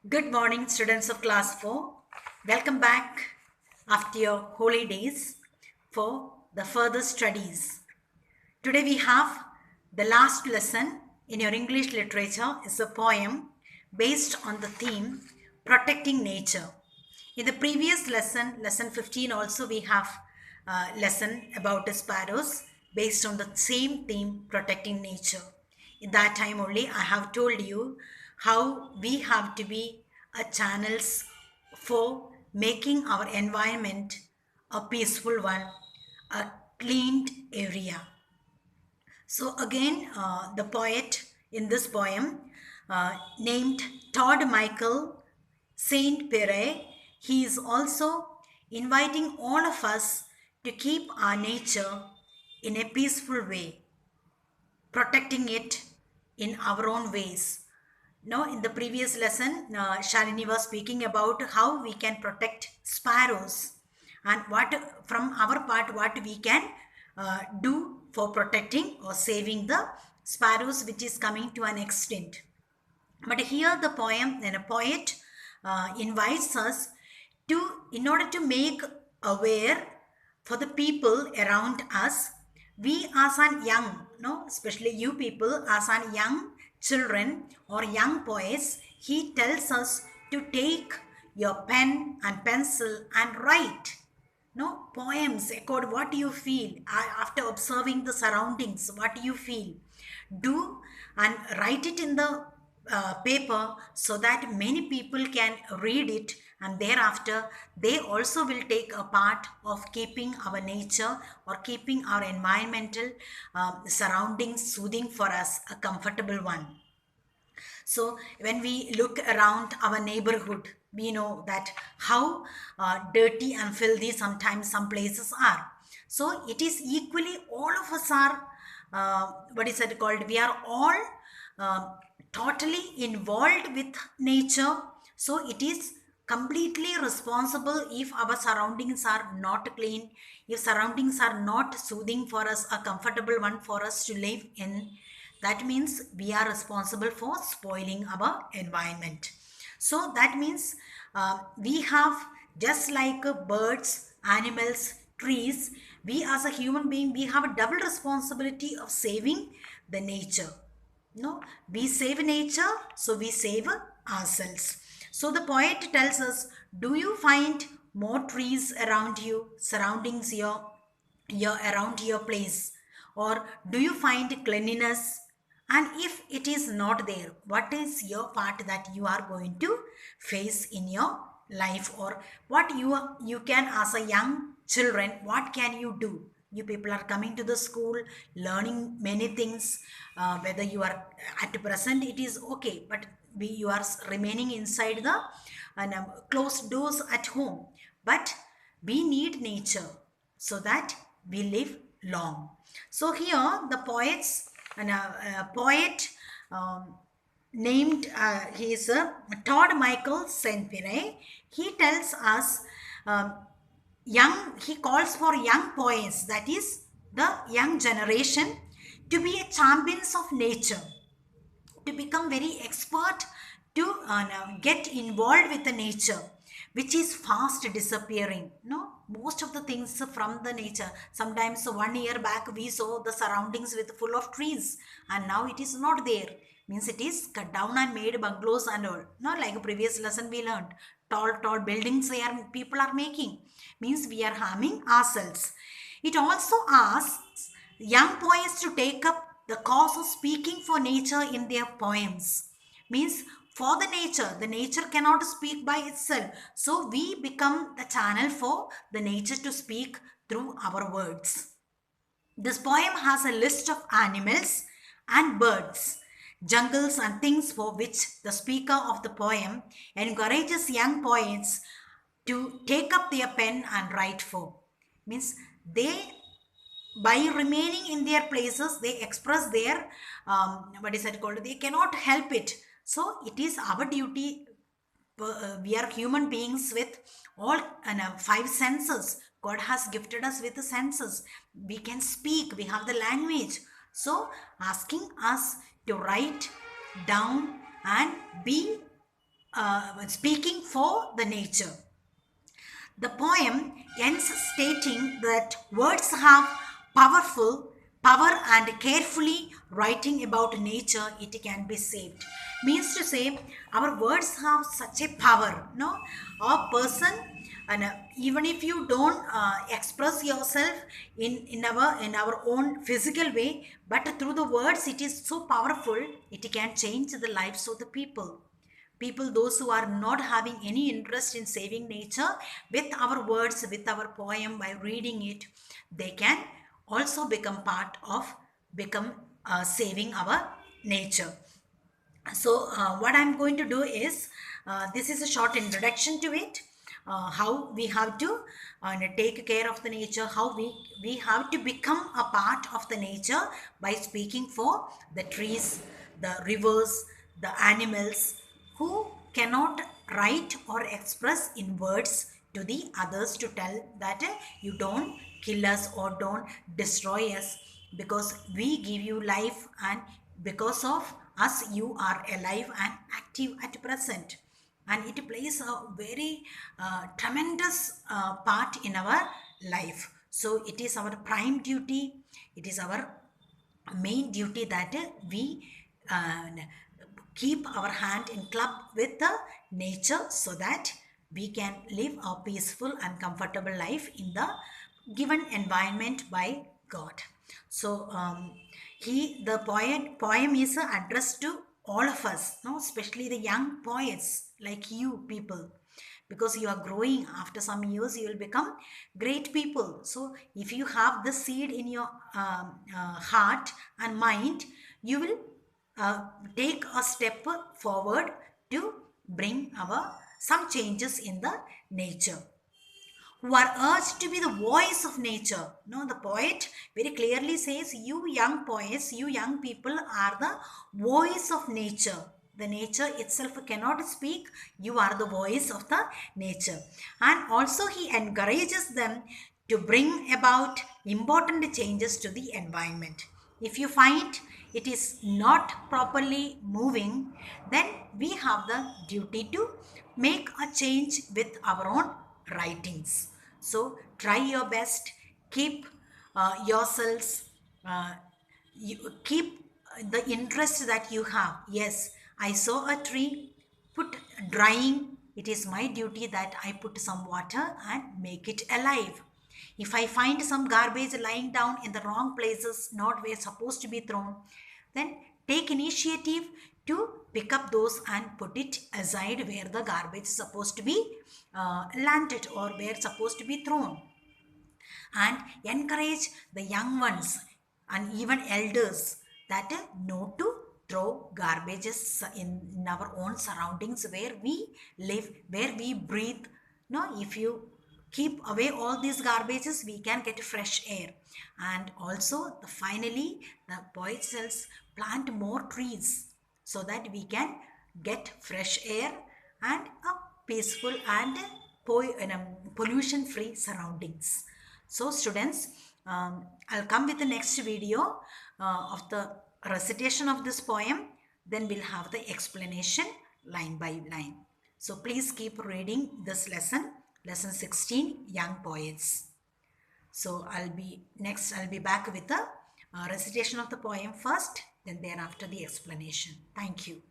Good morning, students of class 4. Welcome back after your holidays for the further studies. Today we have the last lesson in your English literature is a poem based on the theme protecting nature. In the previous lesson, lesson 15 also we have a lesson about the sparrows based on the same theme protecting nature. In that time only I have told you how we have to be a channels for making our environment a peaceful one, a cleaned area. So again, the poet in this poem, named Todd Michael Saint Pierre, he is also inviting all of us to keep our nature in a peaceful way, protecting it in our own ways. Now, in the previous lesson, Shalini was speaking about how we can protect sparrows and what, from our part, what we can do for protecting or saving the sparrows which is coming to an extent. But here the poem and a poet invites us to, in order to make aware for the people around us, we as an young, no, especially you people as an young children or young boys, he tells us to take your pen and pencil and write no poems according what you feel after observing the surroundings, what you feel, do and write it in the paper so that many people can read it, and thereafter they also will take a part of keeping our nature or keeping our environmental surroundings soothing for us, a comfortable one. So when we look around our neighborhood, we know that how dirty and filthy sometimes some places are. So it is equally all of us are, what is it called? We are all uh, totally involved with nature. So it is completely responsible if our surroundings are not clean, if surroundings are not soothing for us, a comfortable one for us to live in, that means we are responsible for spoiling our environment. So that means we have, just like birds, animals, trees, we as a human being, we have a double responsibility of saving the nature. No, we save nature, so we save ourselves. So the poet tells us, do you find more trees around you, surroundings your around your place? Or do you find cleanliness? And if it is not there, what is your part that you are going to face in your life? Or what you can, as a young children, what can you do? You people are coming to the school, learning many things. Whether you are at present, it is okay, but you are remaining inside the closed doors at home. But we need nature so that we live long. So here the poets and a poet named he is Todd Michael Saint Pierre. He tells us he calls for young poets, that is the young generation, to be a champions of nature, to become very expert, to get involved with the nature which is fast disappearing. No, most of the things from the nature, sometimes 1 year back we saw the surroundings with full of trees, and now it is not there, means it is cut down and made bungalows and all. No, like a previous lesson we learned, tall buildings they are people are making, means we are harming ourselves. It also asks young poets to take up the cause of speaking for nature in their poems. Means for the nature cannot speak by itself, so we become the channel for the nature to speak through our words. This poem has a list of animals and birds, jungles and things for which the speaker of the poem encourages young poets to take up their pen and write for. Means they, by remaining in their places, they express their what is that called, they cannot help it. So it is our duty. We are human beings with all five senses. God has gifted us with the senses. We can speak, we have the language. So asking us to write down and be speaking for the nature. The poem ends stating that words have power and carefully writing about nature it can be saved. Means to say our words have such a power. No, a person and even if you don't express yourself in our own physical way, but through the words it is so powerful it can change the lives of the people those who are not having any interest in saving nature. With our words, with our poem, by reading it, they can also become part of become saving our nature. So what I'm going to do is this is a short introduction to it, how we have to take care of the nature, how we have to become a part of the nature by speaking for the trees, the rivers, the animals who cannot write or express in words to the others, to tell that you don't kill us or don't destroy us, because we give you life, and because of us you are alive and active at present, and it plays a very tremendous part in our life. So it is our prime duty, it is our main duty that we uh, keep our hand in club with the nature, so that we can live a peaceful and comfortable life in the given environment by God. So the poem is addressed to all of us, no, especially the young poets like you people, because you are growing. After some years you will become great people. So if you have the seed in your heart and mind, you will take a step forward to bring our some changes in the nature, who are urged to be the voice of nature. No, the poet very clearly says, you young poets, you young people are the voice of nature. The nature itself cannot speak, you are the voice of the nature. And also he encourages them to bring about important changes to the environment. If you find it is not properly moving, then we have the duty to make a change with our own writings. So try your best, keep yourselves, uh, you keep the interest that you have. Yes, I saw a tree, put drying. It is my duty that I put some water and make it alive. If I find some garbage lying down in the wrong places, not where it's supposed to be thrown, then take initiative to pick up those and put it aside where the garbage is supposed to be landed or where it's supposed to be thrown. And encourage the young ones and even elders that know to throw garbages in our own surroundings where we live, where we breathe. No, if you keep away all these garbages, we can get fresh air. And also finally the poet says, plant more trees so that we can get fresh air and a peaceful and pollution free surroundings. So students, I'll come with the next video of the recitation of this poem. Then we'll have the explanation line by line. So please keep reading this lesson, lesson 16, Young Poets. So I'll be back with the recitation of the poem first, then thereafter the explanation. Thank you.